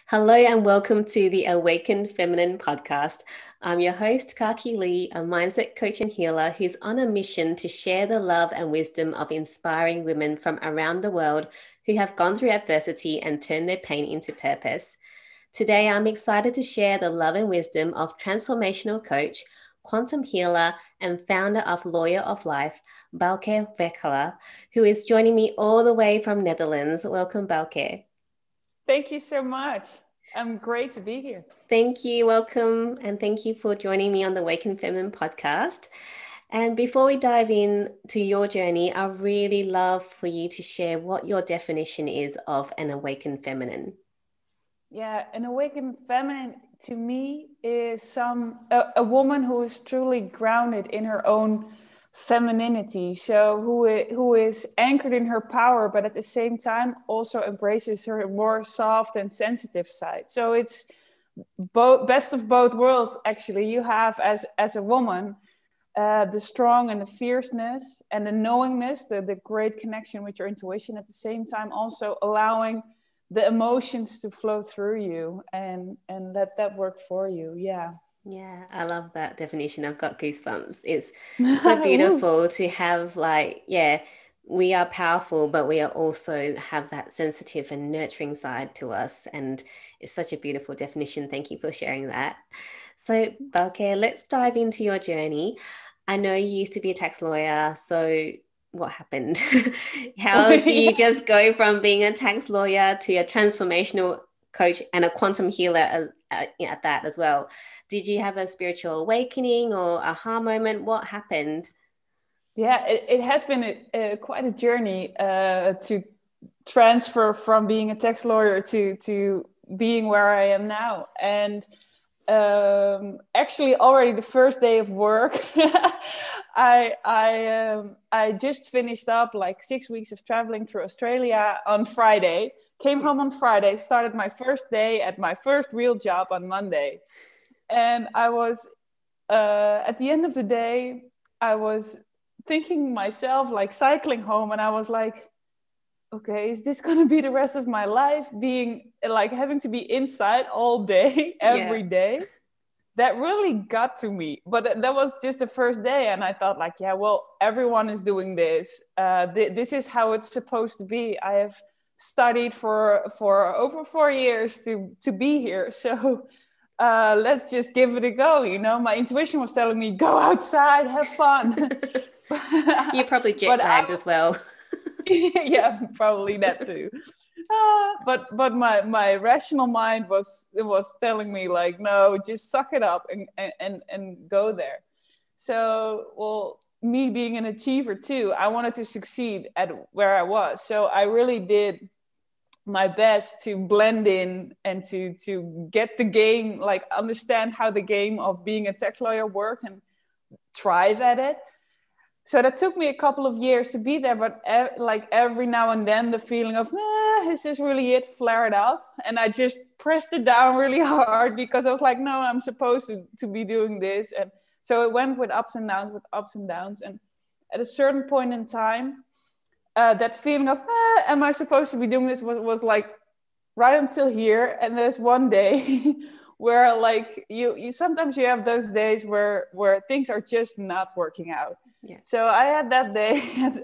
Hello and welcome to the Awakened Feminine podcast. I'm your host, KaKi Lee, a mindset coach and healer who's on a mission to share the love and wisdom of inspiring women from around the world who have gone through adversity and turned their pain into purpose. Today, I'm excited to share the love and wisdom of transformational coach, quantum healer, and founder of Lawyer of Life, Boukje Wechgelaar, who is joining me all the way from Netherlands. Welcome, Boukje. Thank you so much. I'm great to be here. Thank you. Welcome. And thank you for joining me on the Awakened Feminine podcast. And before we dive in to your journey, I really love for you to share what your definition is of an awakened feminine. Yeah, an awakened feminine to me is a woman who is truly grounded in her own femininity. So who is anchored in her power, but at the same time also embraces her more soft and sensitive side. So it's both, best of both worlds. Actually, you have as a woman the strong and the fierceness and the knowingness, the great connection with your intuition. At the same time, also allowing the emotions to flow through you and let that work for you. Yeah, I love that definition. I've got goosebumps. It's so beautiful to have we are powerful, but we are also have that sensitive and nurturing side to us. And it's such a beautiful definition. Thank you for sharing that. So, Boukje, let's dive into your journey. I know you used to be a tax lawyer. So what happened? How do you just go from being a tax lawyer to a transformational coach and a quantum healer at that as well? Did you have a spiritual awakening or aha moment? What happened? Yeah, it has been quite a journey to transfer from being a tax lawyer to being where I am now. And actually already the first day of work, I just finished up like 6 weeks of traveling through Australia on Friday, came home on Friday, started my first day at my first real job on Monday. And I was, at the end of the day, I was thinking myself, like cycling home, and I was like, okay, is this going to be the rest of my life? Being like having to be inside all day, every day. That really got to me. But that was just the first day. And I thought like, yeah, well, everyone is doing this. This is how it's supposed to be. I have studied for over 4 years to be here. So let's just give it a go. You know, my intuition was telling me, go outside, have fun. You're probably jet lagged as well. Yeah, probably that too. But my rational mind was telling me like, no, just suck it up and go there. So, well, me being an achiever too, I wanted to succeed at where I was. So I really did my best to blend in and to get the game, like understand how the game of being a tax lawyer worked and thrive at it. So that took me a couple of years to be there, but like every now and then the feeling of, is this really it, flared up. And I just pressed it down really hard because I was like, no, I'm supposed to be doing this. And so it went with ups and downs. And at a certain point in time, that feeling of, am I supposed to be doing this was like right until here. And there's one day where like you sometimes you have those days where things are just not working out. Yeah. So I had that day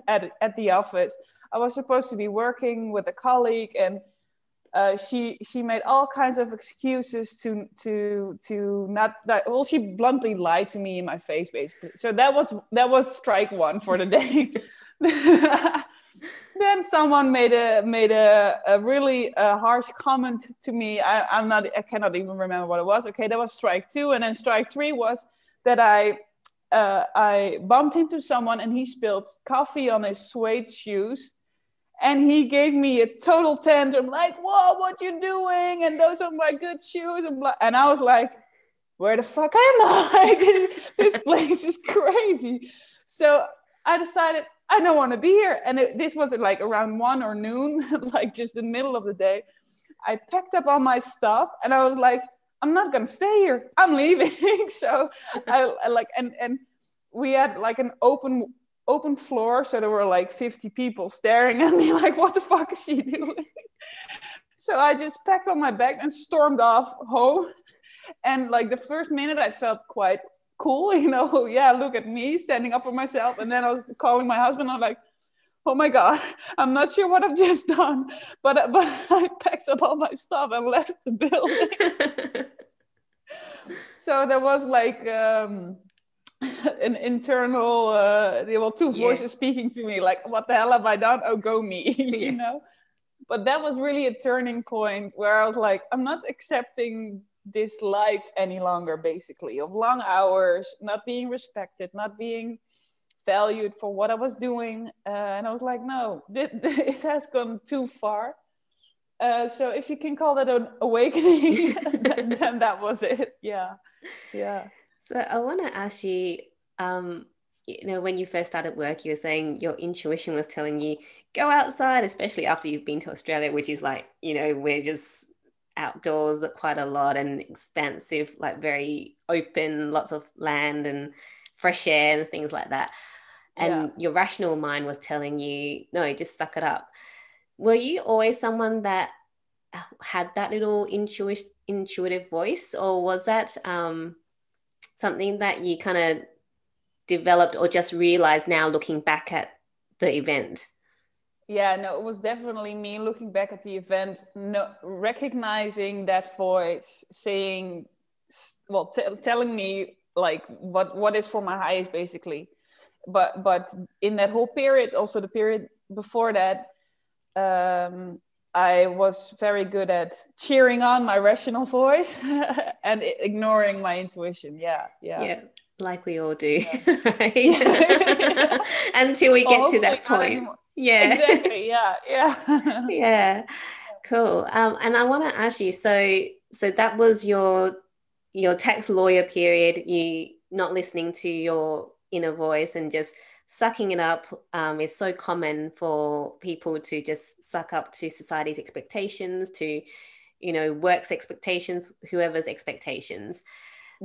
at the office. I was supposed to be working with a colleague, and she made all kinds of excuses to not. Well, she bluntly lied to me in my face, basically. So that was strike one for the day. Then someone made a really harsh comment to me. I cannot even remember what it was. Okay, that was strike two, and then strike three was that I bumped into someone and he spilled coffee on his suede shoes, and he gave me a total tantrum, like, "Whoa, what you doing? And those are my good shoes." And I was like, "Where the fuck am I? This place is crazy." So I decided I don't want to be here. And this was like around 1 or noon, like just the middle of the day. I packed up all my stuff and I was like, I'm not going to stay here. I'm leaving. So I like, and we had like an open floor. So there were like 50 people staring at me like, what the fuck is she doing? So I just packed on my bag and stormed off home. And like the first minute I felt quite cool, you know, yeah, look at me standing up for myself. And then I was calling my husband. I'm like, oh my God, I'm not sure what I've just done. But I packed up all my stuff and left the building. So there was like an internal, there were two voices speaking to me, like, what the hell have I done? Oh, go me, you know? But that was really a turning point where I was like, I'm not accepting this life any longer, basically, of long hours, not being respected, not being valued for what I was doing. And I was like, no, this has gone too far. So if you can call that an awakening, then that was it. Yeah. So I want to ask you, you know, when you first started work, you were saying your intuition was telling you, go outside, especially after you've been to Australia, which is like, you know, we're just outdoors quite a lot and expansive, like very open, lots of land and fresh air and things like that. And your rational mind was telling you, no, just suck it up. Were you always someone that had that little intuitive voice, or was that something that you kind of developed or just realized now looking back at the event? Yeah, no, it was definitely me looking back at the event, recognizing that voice saying, well, telling me like what is for my highest, basically. But in that whole period, also the period before that, I was very good at cheering on my rational voice and ignoring my intuition. Yeah. Like we all do, right? Until we get to that point. Yeah. Exactly. Yeah. Cool. And I want to ask you, so that was your tax lawyer period, you not listening to your inner voice and just sucking it up. Is so common for people to just suck up to society's expectations, to, you know, work's expectations, whoever's expectations.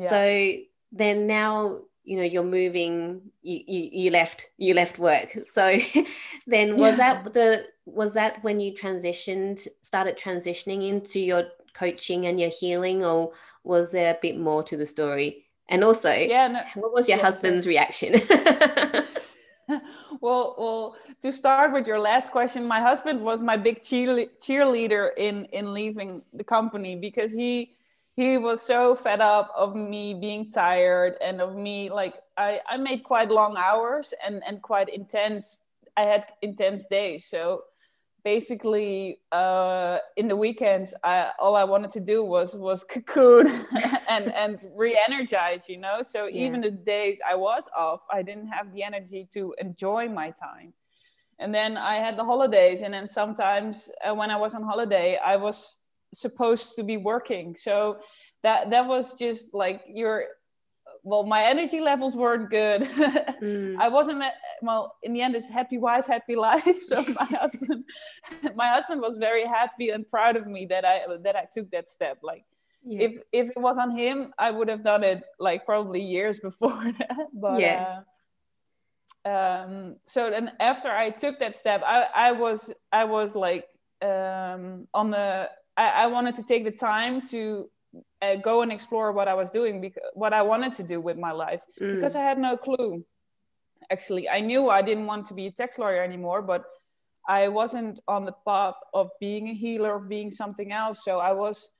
So then now, you know, you're moving, you left work. So then was that when you started transitioning into your coaching and your healing, or was there a bit more to the story? And also, what was your husband's reaction? Well, to start with your last question, my husband was my big cheerleader in leaving the company, because he was so fed up of me being tired and of me, like, I made quite long hours and quite intense. I had intense days. So basically, in the weekends, all I wanted to do was cocoon and re-energize, you know? So even the days I was off, I didn't have the energy to enjoy my time. And then I had the holidays. And then sometimes when I was on holiday, I was supposed to be working. So that was just like my energy levels weren't good. I wasn't, in the end, it's happy wife, happy life. So my husband was very happy and proud of me that I took that step. Like, if it was on him, I would have done it like probably years before that. But so then after I took that step, I was like I wanted to take the time to go and explore what I was doing, what I wanted to do with my life, because I had no clue. Actually, I knew I didn't want to be a tax lawyer anymore, but I wasn't on the path of being a healer, of being something else. So I was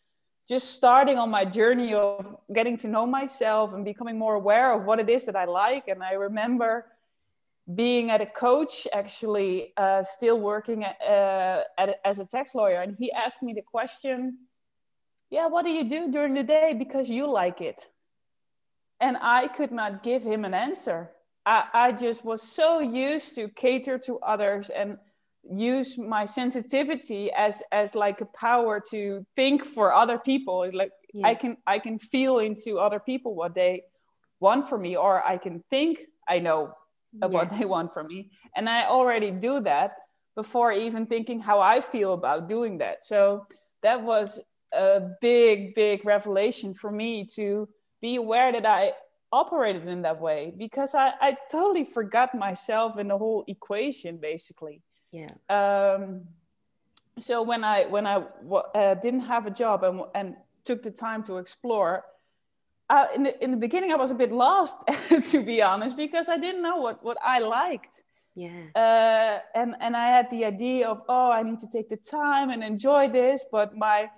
just starting on my journey of getting to know myself and becoming more aware of what it is that I like. And I remember being at a coach, actually, still working as a tax lawyer. And he asked me the question, what do you do during the day because you like it? And I could not give him an answer. I just was so used to cater to others and use my sensitivity as like a power to think for other people. Like, I can feel into other people what they want from me, or I can think I know what they want from me. And I already do that before even thinking how I feel about doing that. So that was a big revelation for me, to be aware that I operated in that way, because I totally forgot myself in the whole equation, basically. So when I didn't have a job and took the time to explore, in the beginning I was a bit lost, to be honest, because I didn't know what I liked. Yeah. And I had the idea of, oh, I need to take the time and enjoy this, but my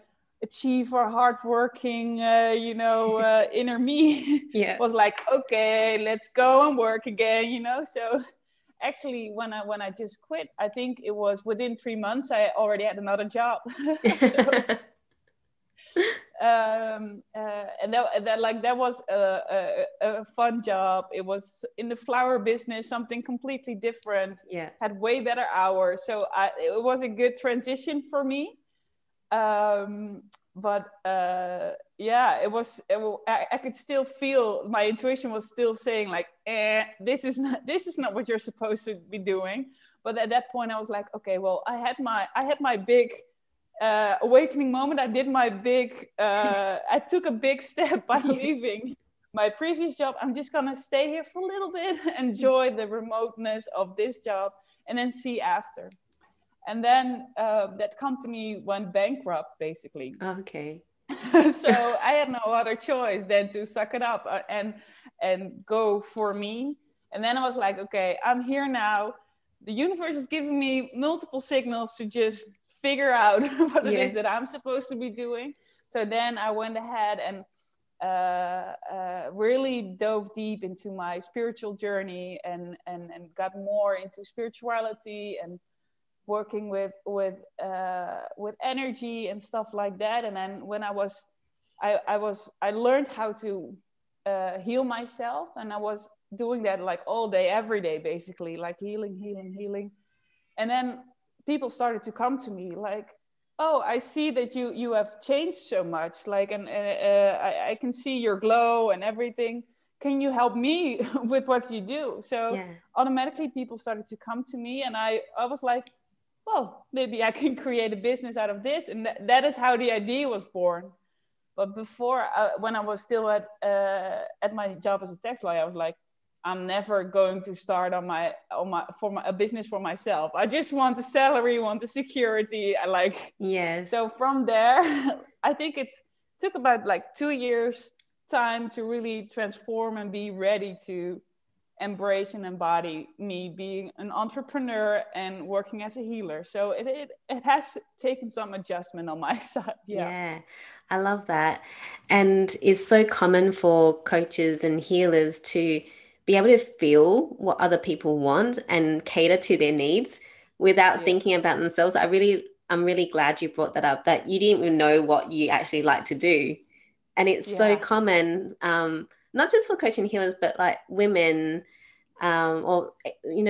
achiever, hardworking, inner me Yeah. was like, okay, let's go and work again, So actually, when I just quit, I think it was within 3 months I already had another job. So and that was a fun job. It was in the flower business, something completely different. Yeah. Had way better hours, so it was a good transition for me. But yeah, I could still feel my intuition was still saying like, this is not what you're supposed to be doing. But at that point, I was like, okay, well, I had my big awakening moment. I took a big step by leaving my previous job. I'm just gonna stay here for a little bit, enjoy the remoteness of this job, and then see after. And then that company went bankrupt, basically. Okay. So I had no other choice than to suck it up and go for me. And then I was like, okay, I'm here now. The universe is giving me multiple signals to just figure out what it is that I'm supposed to be doing. So then I went ahead and really dove deep into my spiritual journey and got more into spirituality and working with energy and stuff like that. And then when I learned how to heal myself, and I was doing that like all day, every day, basically, like healing. And then people started to come to me like, oh, I see that you have changed so much, like, and I can see your glow and everything. Can you help me with what you do? So automatically people started to come to me, and I was like, well, maybe I can create a business out of this. And that is how the idea was born. But before, when I was still at my job as a tax lawyer, I was like, I'm never going to start a business for myself. I just want the salary, want the security. I like. Yes. So from there, I think it took about like 2 years time to really transform and be ready to embrace and embody me being an entrepreneur and working as a healer. So it has taken some adjustment on my side. Yeah, I love that. And it's so common for coaches and healers to be able to feel what other people want and cater to their needs without thinking about themselves. I'm really glad you brought that up, that you didn't even know what you actually like to do. And it's so common, not just for coaching healers, but like women, or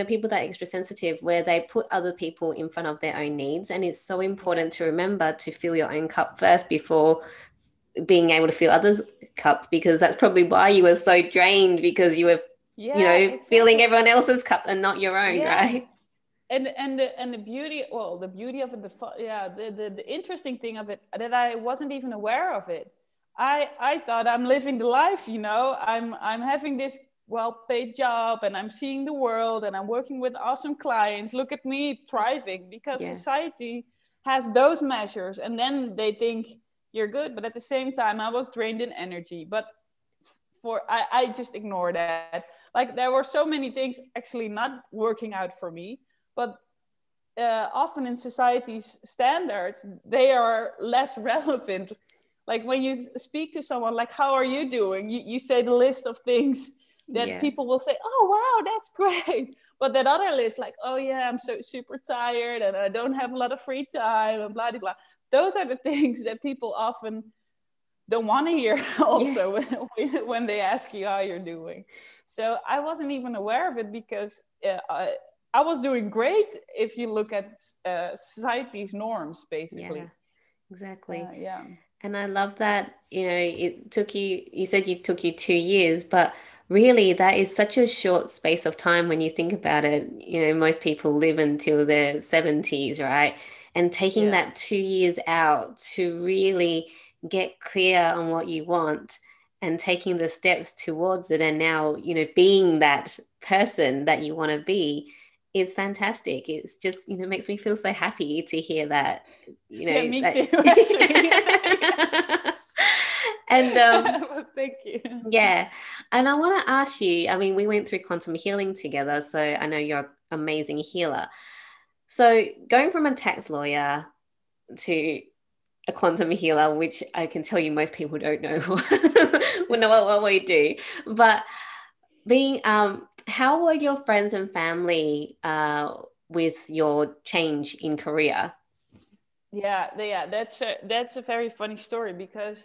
people that are extra sensitive, where they put other people in front of their own needs. And it's so important to remember to fill your own cup first before being able to fill others' cups, because that's probably why you were so drained, because you were filling everyone else's cup and not your own, right? And the beauty, the beauty of it, the interesting thing of it, that I wasn't even aware of it. I thought I'm living the life, I'm having this well-paid job, and I'm seeing the world, and I'm working with awesome clients. Look at me thriving, because society has those measures, and then they think you're good. But at the same time, I was drained in energy. But I just ignored that. Like, there were so many things actually not working out for me, but often in society's standards, they are less relevant. Like when you speak to someone, like, how are you doing? You say the list of things that people will say, oh, wow, that's great. But that other list, like, oh yeah, I'm so super tired and I don't have a lot of free time and blah, blah, blah. Those are the things that people often don't want to hear also when they ask you how you're doing. So I wasn't even aware of it, because I was doing great if you look at society's norms, basically. Yeah, exactly. Yeah. And I love that, it took you said it took you 2 years, but really that is such a short space of time when you think about it. Most people live until their 70s, right? And taking that 2 years out to really get clear on what you want and taking the steps towards it, and now, being that person that you want to be, is fantastic. It's just, makes me feel so happy to hear that, Yeah, me that... too, actually. And well, thank you. yeah. And I want to ask you, I mean, we went through quantum healing together, so I know you're an amazing healer. So going from a tax lawyer to a quantum healer, which I can tell you most people don't know what we do. But being how were your friends and family with your change in career? Yeah, that's a very funny story, because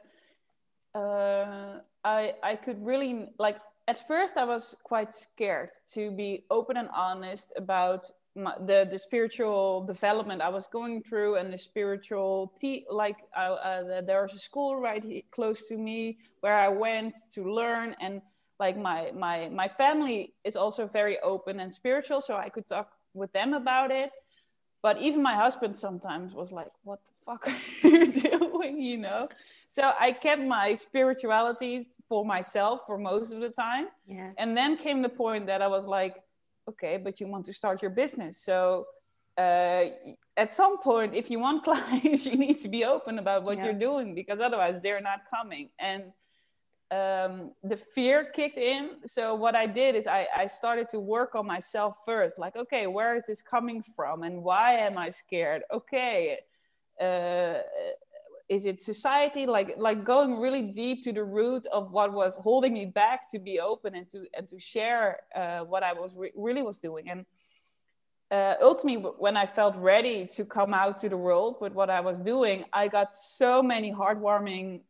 I could really, like, at first I was quite scared to be open and honest about the spiritual development I was going through, and the spiritual there was a school close to me where I went to learn, and like my family is also very open and spiritual, so I could talk with them about it. But even my husband sometimes was like, what the fuck are you doing, So I kept my spirituality for myself for most of the time. Yeah. And then came the point that I was like, okay, but you want to start your business. So at some point, if you want clients, you need to be open about what you're doing, because otherwise they're not coming. And the fear kicked in. So what I did is I started to work on myself first. Like, okay, where is this coming from? And why am I scared? Okay, is it society? Like going really deep to the root of what was holding me back to be open and to share what I was really was doing. And ultimately, when I felt ready to come out to the world with what I was doing, I got so many heartwarming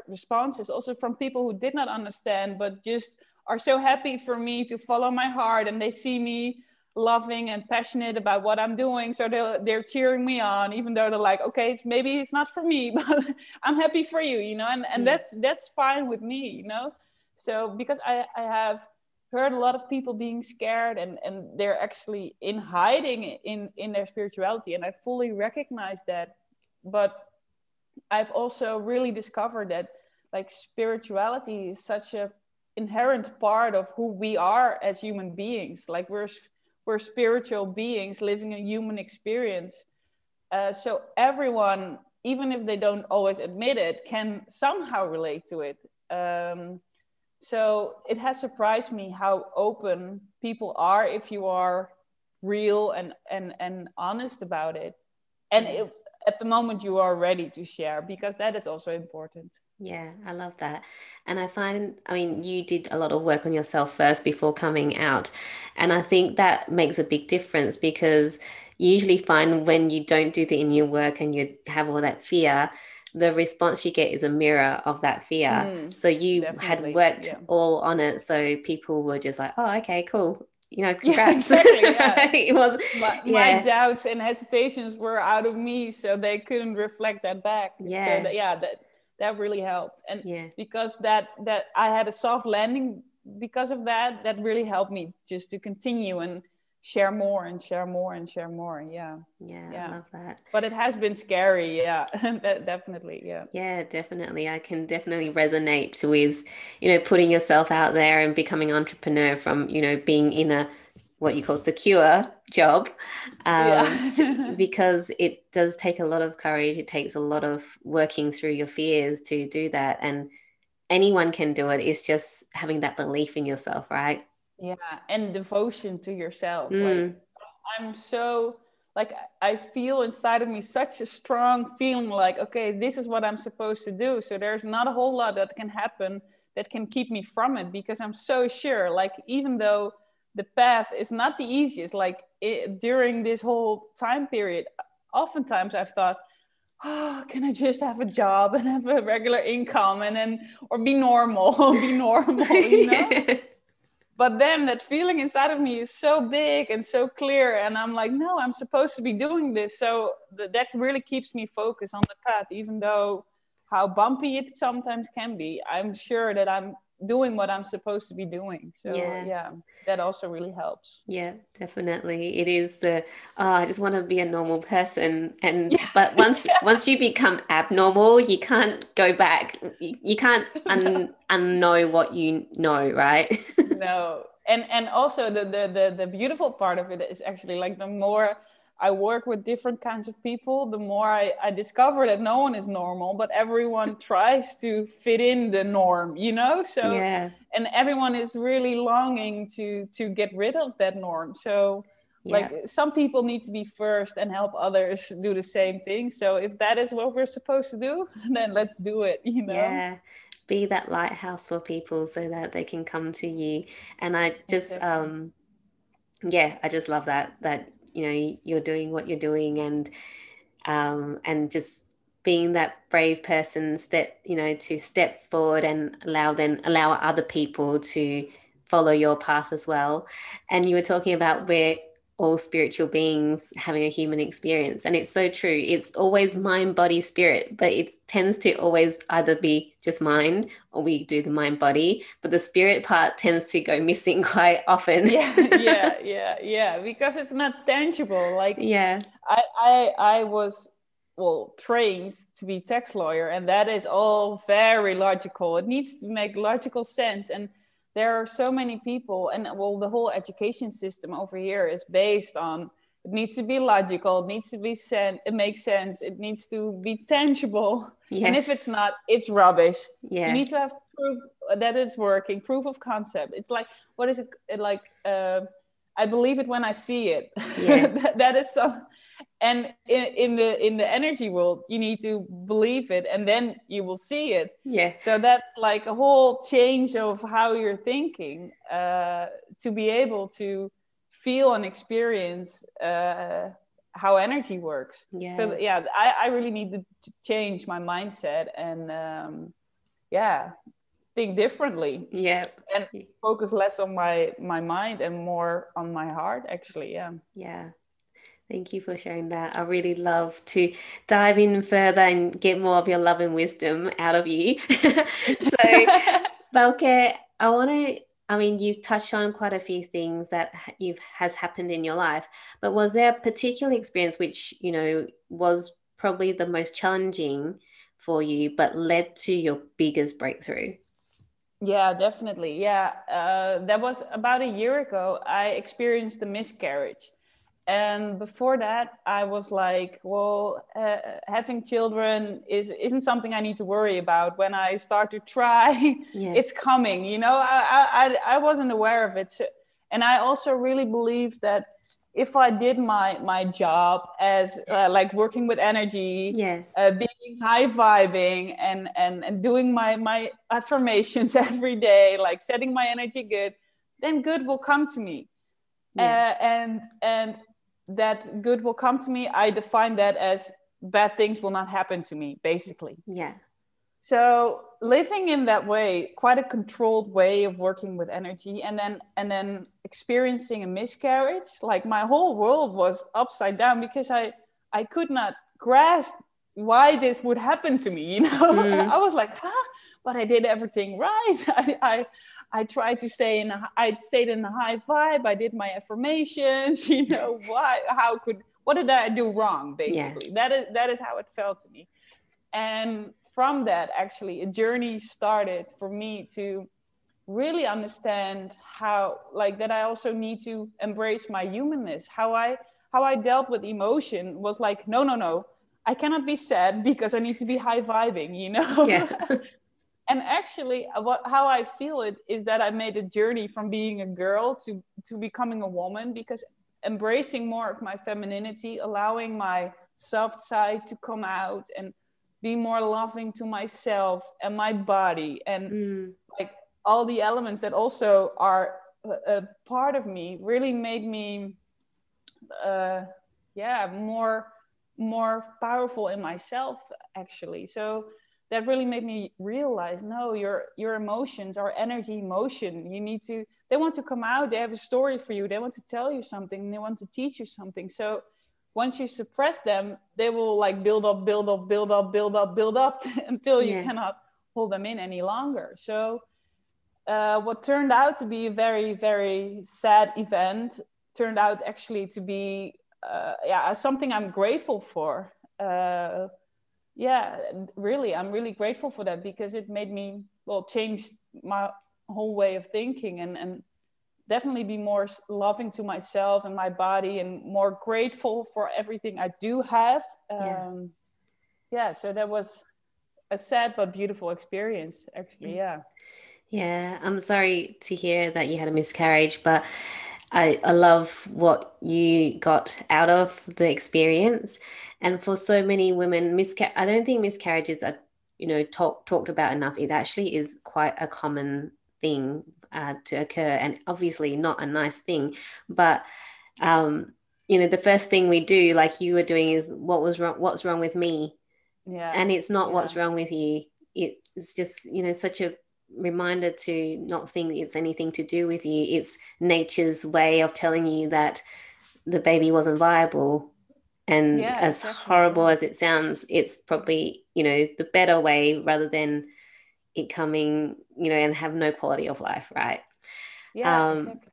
responses, also from people who did not understand, but just are so happy for me to follow my heart, and they see me loving and passionate about what I'm doing. So they're cheering me on, even though they're like, okay, maybe it's not for me, but I'm happy for you, and that's fine with me, So because I have heard a lot of people being scared, and they're actually in hiding in their spirituality, and I fully recognize that. But I've also really discovered that, like, spirituality is such a inherent part of who we are as human beings. Like, we're spiritual beings living a human experience, so everyone, even if they don't always admit it, can somehow relate to it. So it has surprised me how open people are if you are real and honest about it. And at the moment you are ready to share, because that is also important. Yeah, I love that. And I mean, you did a lot of work on yourself first before coming out. And I think that makes a big difference, because you usually find when you don't do the inner work and you have all that fear, the response you get is a mirror of that fear. So you had worked all on it. So people were just like, oh, okay, cool. Congrats. Yeah, exactly, yeah. It was my doubts and hesitations were out of me, so they couldn't reflect that back. Yeah. So that really helped. And because that I had a soft landing because of that really helped me just to continue and share more and share more and share more. Yeah, I love that. But it has been scary. Definitely. Definitely. I can definitely resonate with putting yourself out there and becoming an entrepreneur from being in a what you call secure job, because it does take a lot of courage. It takes a lot of working through your fears to do that, and anyone can do it. It's just having that belief in yourself, right? And devotion to yourself. Like, I'm so, like, I feel inside of me such a strong feeling like, okay, this is what I'm supposed to do. So there's not a whole lot that can happen that can keep me from it, because I'm so sure, like, even though the path is not the easiest, like during this whole time period, oftentimes I've thought, oh, can I just have a job and have a regular income or be normal, But then that feeling inside of me is so big and so clear. And I'm like, no, I'm supposed to be doing this. So that really keeps me focused on the path, even though how bumpy it sometimes can be. I'm sure that I'm doing what I'm supposed to be doing. So that also really helps. Yeah, definitely. It is I just want to be a normal person. But once you become abnormal, you can't go back. You can't unknow what you know, right? No. And also the beautiful part of it is actually like the more I work with different kinds of people, the more I discover that no one is normal, but everyone tries to fit in the norm, you know? So, Yeah. and everyone is really longing to get rid of that norm. So Yeah. like some people need to be first and help others do the same thing. So if that is what we're supposed to do, then let's do it, you know? Yeah. Be that lighthouse for people so that they can come to you. And I just Exactly. yeah, I just love that you're doing what you're doing, and just being that brave person that to step forward and allow other people to follow your path as well. And you were talking about we're all spiritual beings having a human experience, and it's so true. It's always mind, body, spirit, but it tends to always either be just mind or we do the mind body, but the spirit part tends to go missing quite often. Yeah, because it's not tangible. Like Yeah. I was, well, trained to be tax lawyer, and that is all very logical. It needs to make logical sense. And there are so many people, and well, the whole education system over here is based on it needs to be logical, it needs to be it makes sense, it needs to be tangible. And if it's Yes. not, it's rubbish. You Yeah. need to have proof that it's working, proof of concept. It's like, what is it like? I believe it when I see it. Yeah. That is so. And in the energy world, you need to believe it, and then you will see it. Yeah. So that's like a whole change of how you're thinking, to be able to feel and experience how energy works. Yeah. So yeah, I really need to change my mindset and yeah, think differently Yeah. and focus less on my mind and more on my heart, actually. Yeah. Yeah. Thank you for sharing that. I really love to dive in further and get more of your love and wisdom out of you. So, Boukje, I mean, you've touched on quite a few things that you've has happened in your life, but was there a particular experience which, was probably the most challenging for you, but led to your biggest breakthrough? Yeah, definitely. Yeah, that was about a year ago. I experienced a miscarriage. And before that, I was like, well, having children isn't something I need to worry about. When I start to try, Yeah. it's coming. You know, I wasn't aware of it. So, and I also really believe that if I did my job as like working with energy, Yeah. being high vibing and doing my affirmations every day, like setting my energy good, then good will come to me. Yeah. And that good will come to me, I define that as bad things will not happen to me, basically. Yeah. So living in that way, quite a controlled way of working with energy, and then experiencing a miscarriage, like my whole world was upside down because I could not grasp why this would happen to me. You know, I Mm. was like, huh? But I did everything right. I tried to I stayed in a high vibe. I did my affirmations. You know, why? What did I do wrong? Yeah. Basically, that is how it felt to me. And from that, actually, a journey started for me to really understand how, like, that I also need to embrace my humanness. How I dealt with emotion was like, no, I cannot be sad because I need to be high vibing, you know. Yeah. And actually, how I feel it is that I made a journey from being a girl to becoming a woman, because embracing more of my femininity, allowing my soft side to come out and be more loving to myself and my body, and Mm. like all the elements that also are a part of me, really made me uh, yeah, more powerful in myself, actually. So that really made me realize, no, your emotions are energy, motion. You need to, they want to come out, they have a story for you, they want to tell you something, they want to teach you something. So once you suppress them, they will like build up until you Yeah. cannot hold them in any longer. So what turned out to be a very, very sad event turned out actually to be yeah, something I'm grateful for. Yeah, really, I'm really grateful for that, because it made me, well, change my whole way of thinking, and definitely be more loving to myself and my body, and more grateful for everything I do have. So that was a sad but beautiful experience, actually. Yeah, I'm sorry to hear that you had a miscarriage, but I love what you got out of the experience. And for so many women, I don't think miscarriages are, talked about enough. It actually is quite a common thing to occur, and obviously not a nice thing. But the first thing we do, like you were doing, is what's wrong with me? And it's not what's wrong with you. It's just, such a reminder to not think it's anything to do with you. It's nature's way of telling you that the baby wasn't viable. And as horrible as it sounds, it's probably, the better way, rather than it coming, and have no quality of life, right? Exactly.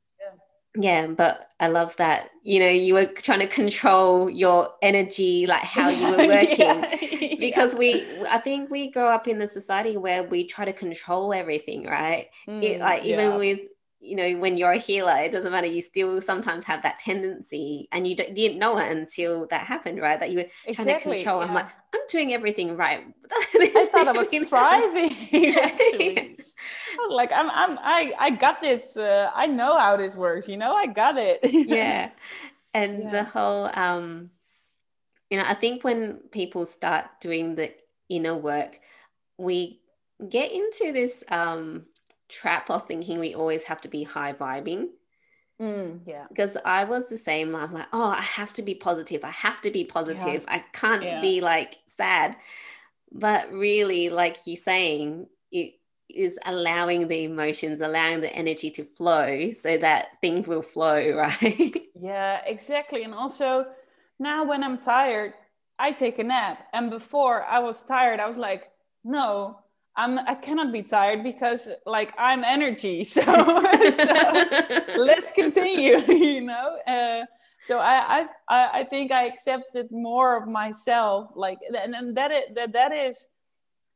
Yeah, but I love that, you were trying to control your energy, like how you were working. Because I think we grow up in the society where we try to control everything, right? Even with, when you're a healer, it doesn't matter. You still sometimes have that tendency, and you didn't know it until that happened, right? That you were trying to control. I'm like, I'm doing everything right. I thought I was thriving, actually. I was like, I got this. I know how this works. I got it. Yeah. And the whole, I think when people start doing the inner work, we get into this trap of thinking we always have to be high vibing. Because I was the same. I'm like, oh, I have to be positive. I have to be positive. I can't be like sad. But really, like you're saying, it is allowing the emotions, allowing the energy to flow so that things will flow, right? Yeah, exactly. And also now when I'm tired, I take a nap. And before I was tired, I was like, no, I cannot be tired, because like I'm energy. So let's continue, So I think I accepted more of myself, like, and that is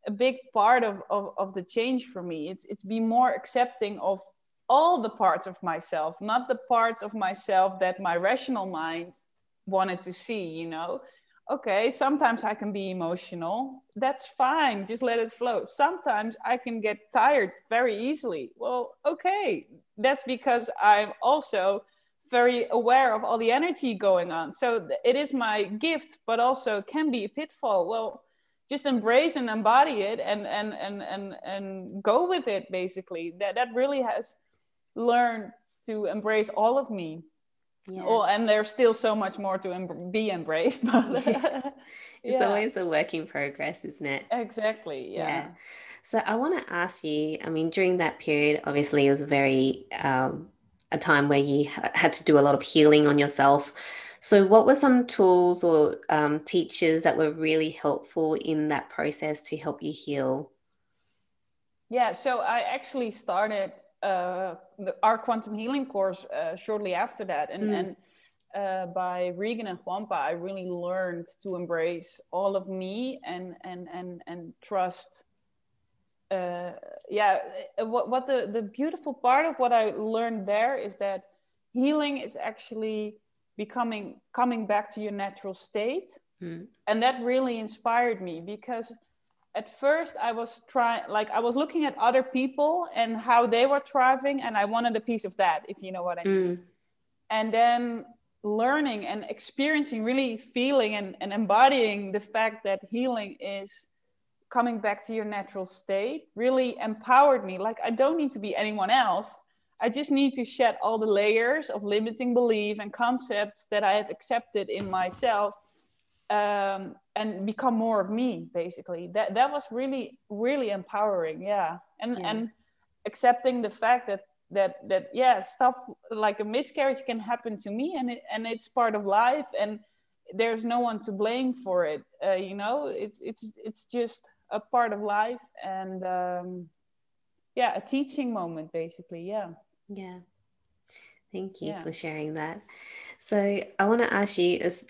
a big part of the change for me. It's be more accepting of all the parts of myself, not the parts of myself that my rational mind wanted to see. Okay, sometimes I can be emotional. That's fine. Just let it flow. Sometimes I can get tired very easily. Well, okay. That's because I'm also very aware of all the energy going on. So it is my gift, but also can be a pitfall. Well, just embrace and embody it, and go with it, basically. That really has learned to embrace all of me. Oh, and there's still so much more to be embraced. It's always a work in progress, isn't it? Exactly. Yeah. So I want to ask you, I mean, during that period, obviously it was very a time where you had to do a lot of healing on yourself. So what were some tools or teachers that were really helpful in that process to help you heal? Yeah, so I actually started our quantum healing course shortly after that. And by Regan and Juanpa, I really learned to embrace all of me and trust. What the beautiful part of what I learned there is that healing is actually coming back to your natural state. And that really inspired me, because at first I was looking at other people and how they were thriving, and I wanted a piece of that, if you know what I mean. And then learning and experiencing, really feeling and embodying the fact that healing is coming back to your natural state, really empowered me. Like, I don't need to be anyone else. I just need to shed all the layers of limiting belief and concepts that I have accepted in myself, and become more of me, basically. That was really, really empowering. And accepting the fact that stuff like a miscarriage can happen to me, and it's part of life, and there's no one to blame for it. It's just a part of life, and a teaching moment, basically. Thank you for sharing that. So I want to ask you, as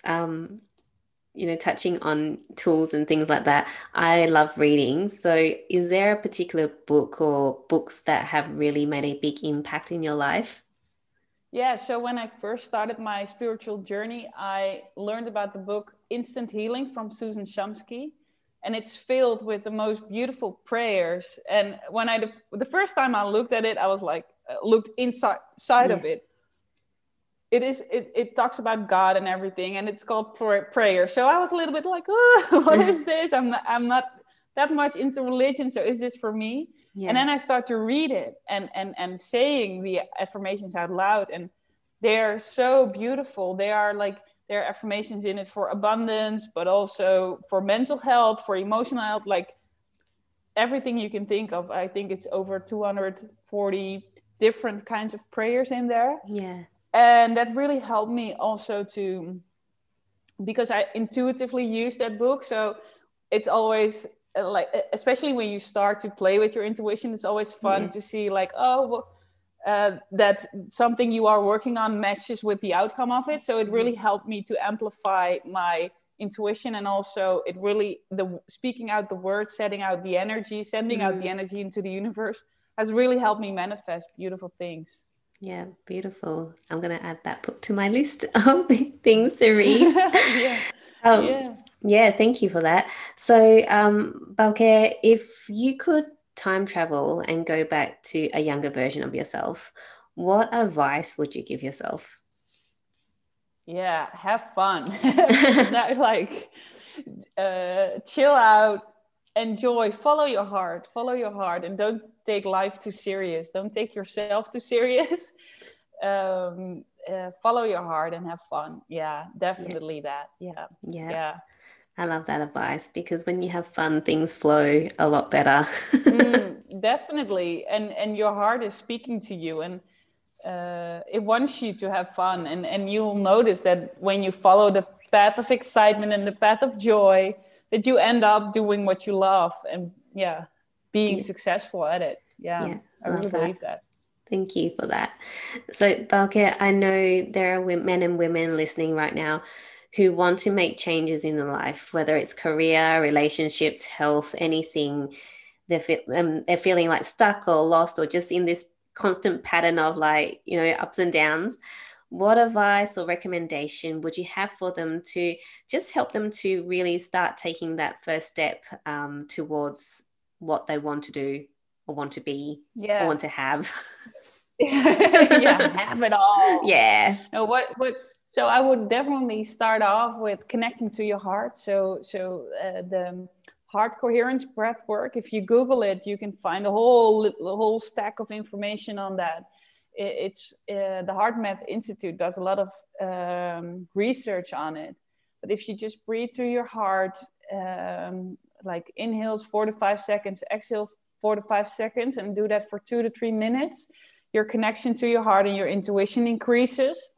touching on tools and things like that, I love reading. So is there a particular book or books that have really made a big impact in your life? Yeah, so when I first started my spiritual journey, I learned about the book Instant Healing from Susan Shumsky. And it's filled with the most beautiful prayers. And when the first time I looked at it, I was like, looked inside Yeah. of it. It talks about God and everything, and it's called prayer. So I was a little bit like, oh, what is this? I'm not that much into religion, so is this for me? Yeah. And then I start to read it and saying the affirmations out loud, and they're so beautiful. They are like, there are affirmations in it for abundance, but also for mental health, for emotional health, like everything you can think of. I think it's over 240 different kinds of prayers in there. Yeah. And that really helped me also because I intuitively use that book. So it's always like, especially when you start to play with your intuition, it's always fun to see like, that something you are working on matches with the outcome of it. So it really helped me to amplify my intuition, and also it really, speaking out the words, setting out the energy, sending out the energy into the universe has really helped me manifest beautiful things. Yeah, beautiful. I'm going to add that book to my list of things to read. Yeah, thank you for that. So, Boukje, if you could time travel and go back to a younger version of yourself, what advice would you give yourself? Yeah, have fun. Like, chill out, enjoy, follow your heart, and don't take life too serious. Don't take yourself too serious. Follow your heart and have fun. Yeah, definitely that. Yeah. I love that advice, because when you have fun, things flow a lot better. Definitely. And your heart is speaking to you, and it wants you to have fun. And you'll notice that when you follow the path of excitement and the path of joy, that you end up doing what you love and being successful at it. I really believe that. Thank you for that. So, Boukje, I know there are men and women listening right now who want to make changes in their life, whether it's career, relationships, health, anything. They're feeling like stuck or lost, or just in this constant pattern of like, ups and downs. What advice or recommendation would you have for them to just help them to really start taking that first step towards what they want to do or want to be or want to have? Have it all. Yeah. So I would definitely start off with connecting to your heart. So the heart coherence breath work, if you Google it, you can find a whole stack of information on that. It's the Heart Math Institute does a lot of research on it. But if you just breathe through your heart, like inhales 4 to 5 seconds, exhale 4 to 5 seconds, and do that for 2 to 3 minutes, your connection to your heart and your intuition increases.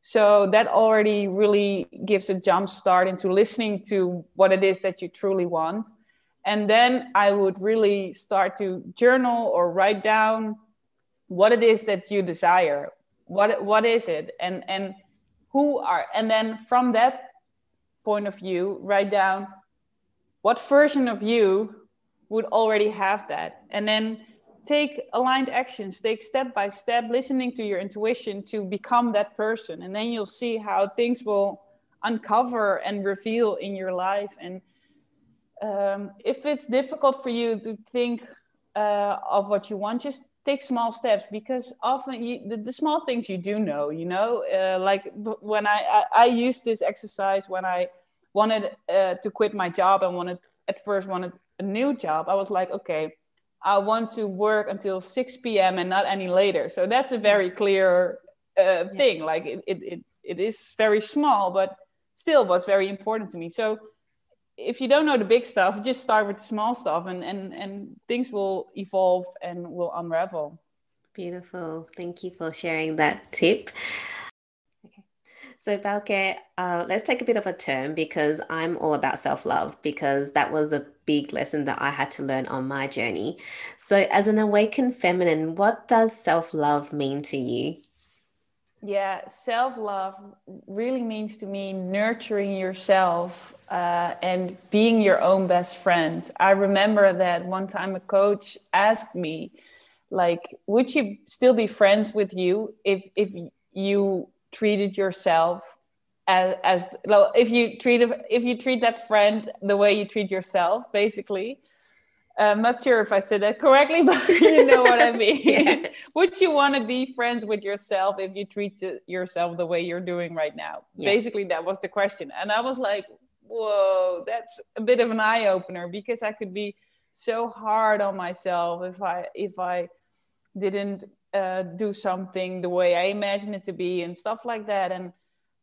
So that already really gives a jump start into listening to what it is that you truly want. And then I would really start to journal or write down what it is that you desire. What is it? And then from that point of view, write down what version of you would already have that. And then take aligned actions, take step by step, listening to your intuition to become that person. And then you'll see how things will uncover and reveal in your life. And if it's difficult for you to think of what you want, just take small steps, because often the small things you do know, like when I used this exercise when I wanted to quit my job and at first wanted a new job. I was like, okay, I want to work until 6 p.m. and not any later. So that's a very clear thing. Like it is very small, but still was very important to me. So if you don't know the big stuff, just start with the small stuff, and things will evolve and will unravel. Beautiful. Thank you for sharing that tip. So, Boukje, let's take a bit of a turn, because I'm all about self-love, because that was a big lesson that I had to learn on my journey. So, as an awakened feminine, what does self-love mean to you? Yeah, self-love really means to me nurturing yourself and being your own best friend. I remember that one time a coach asked me, like, would you still be friends with you if you treated yourself as well, if you treat that friend the way you treat yourself, basically. I'm not sure if I said that correctly, but you know what I mean. Yeah. Would you want to be friends with yourself if you treat yourself the way you're doing right now? Yeah. Basically, that was the question. And I was like, whoa, that's a bit of an eye opener, because I could be so hard on myself if I didn't do something the way I imagine it to be and stuff like that. And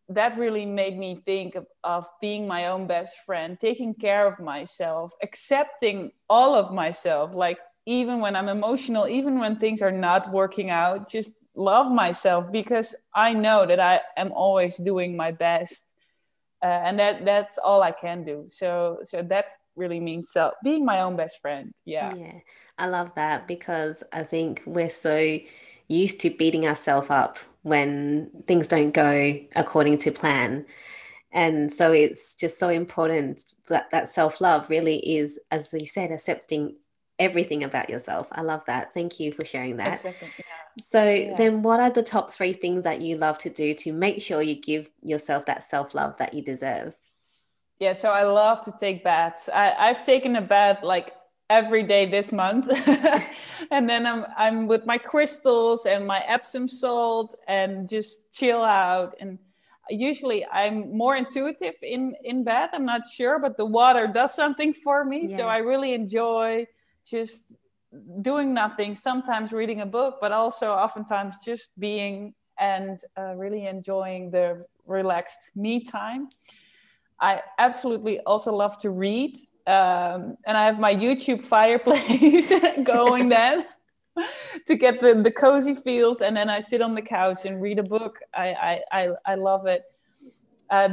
that really made me think of being my own best friend, taking care of myself, accepting all of myself, like even when I'm emotional, even when things are not working out, just love myself, because I know that I am always doing my best, and that's all I can do. So that really means being my own best friend. Yeah. Yeah, I love that, because I think we're so used to beating ourselves up when things don't go according to plan. And so it's just so important that that self-love really is, as you said, accepting everything about yourself. I love that. Thank you for sharing that. Exactly. So Yeah. then what are the top three things that you love to do to make sure you give yourself that self-love that you deserve? Yeah, so I love to take baths. I've taken a bath like every day this month. And then I'm with my crystals and my Epsom salt and just chill out. And usually I'm more intuitive in bed. I'm not sure, but the water does something for me. So Yeah. I really enjoy just doing nothing, sometimes reading a book, but also oftentimes just being and really enjoying the relaxed me time. I absolutely also love to read. And I have my YouTube fireplace going then to get the cozy feels. And then I sit on the couch and read a book. I love it.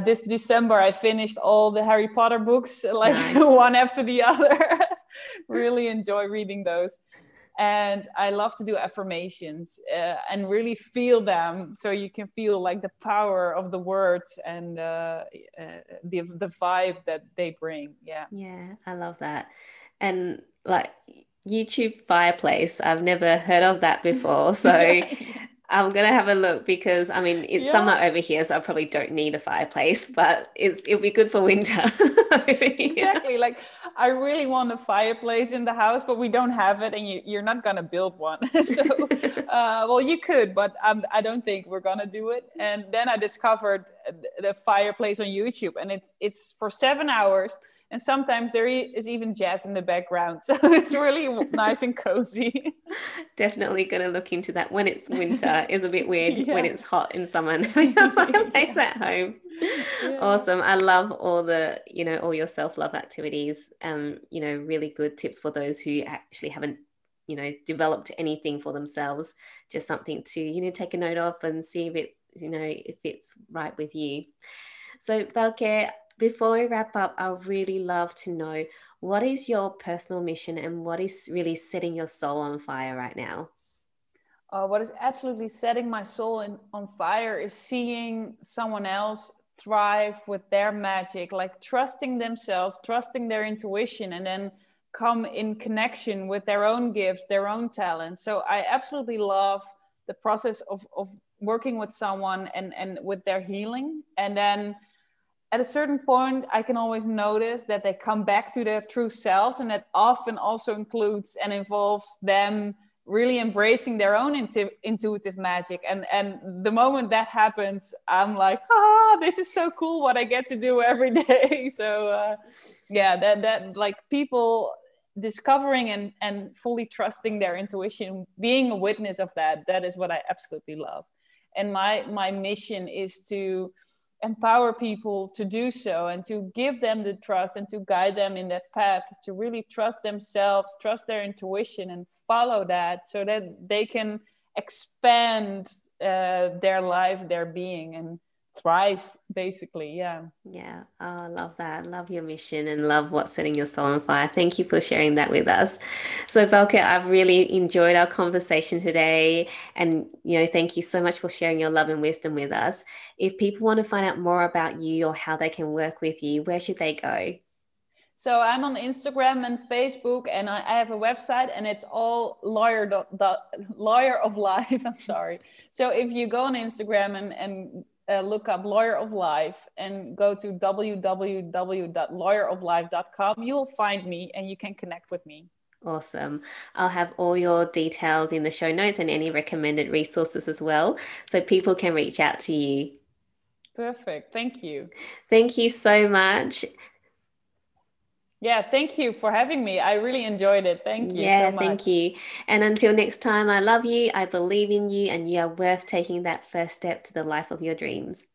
This December, I finished all the Harry Potter books, like Nice. one after the other. Really enjoy reading those. And I love to do affirmations and really feel them, so you can feel like the power of the words and the vibe that they bring. Yeah. Yeah, I love that. And like YouTube fireplace, I've never heard of that before. So Yeah. I'm gonna have a look, because I mean it's Yeah. summer over here, so I probably don't need a fireplace, but it'll be good for winter over here. Exactly. Like, I really want a fireplace in the house, but we don't have it, and you're not gonna build one. So, well, you could, but I don't think we're gonna do it. And then I discovered the fireplace on YouTube, and it's for 7 hours, and sometimes there is even jazz in the background, so it's really nice and cozy. Definitely gonna look into that when it's winter. It's a bit weird when Yeah. it's hot in summer and having a fireplace Yeah. at home. Yeah. Awesome. I love all the, all your self-love activities. Really good tips for those who actually haven't, developed anything for themselves. Just something to, take a note of and see if if it's right with you. So, Boukje, before we wrap up, I really love to know, what is your personal mission and what is really setting your soul on fire right now? What is absolutely setting my soul on fire is seeing someone else thrive with their magic, like trusting themselves, trusting their intuition, and then come in connection with their own gifts, their own talents. So I absolutely love the process of working with someone and with their healing. And then at a certain point, I can always notice that they come back to their true selves. And that often also includes and involves them really embracing their own intuitive magic. And the moment that happens, I'm like, this is so cool what I get to do every day. So yeah, that like people discovering and fully trusting their intuition, being a witness of that is what I absolutely love. And my mission is to empower people to do so, and to give them the trust and to guide them in that path, to really trust themselves, trust their intuition, and follow that, so that they can expand their life, their being, and thrive, basically. Yeah. Yeah, oh, I love that. I love your mission and love what's setting your soul on fire. Thank you for sharing that with us. So, Boukje, I've really enjoyed our conversation today. And, thank you so much for sharing your love and wisdom with us. If people want to find out more about you or how they can work with you, where should they go? So I'm on Instagram and Facebook, and I have a website, and it's all lawyer of life. I'm sorry. So if you go on Instagram and look up Lawyer of Life and go to www.lawyeroflife.com, you'll find me and you can connect with me. Awesome. I'll have all your details in the show notes and any recommended resources as well, so people can reach out to you. Perfect. Thank you. Thank you so much. Yeah, thank you for having me. I really enjoyed it. Thank you so Yeah, much. thank you. And until next time, I love you, I believe in you, and you are worth taking that first step to the life of your dreams.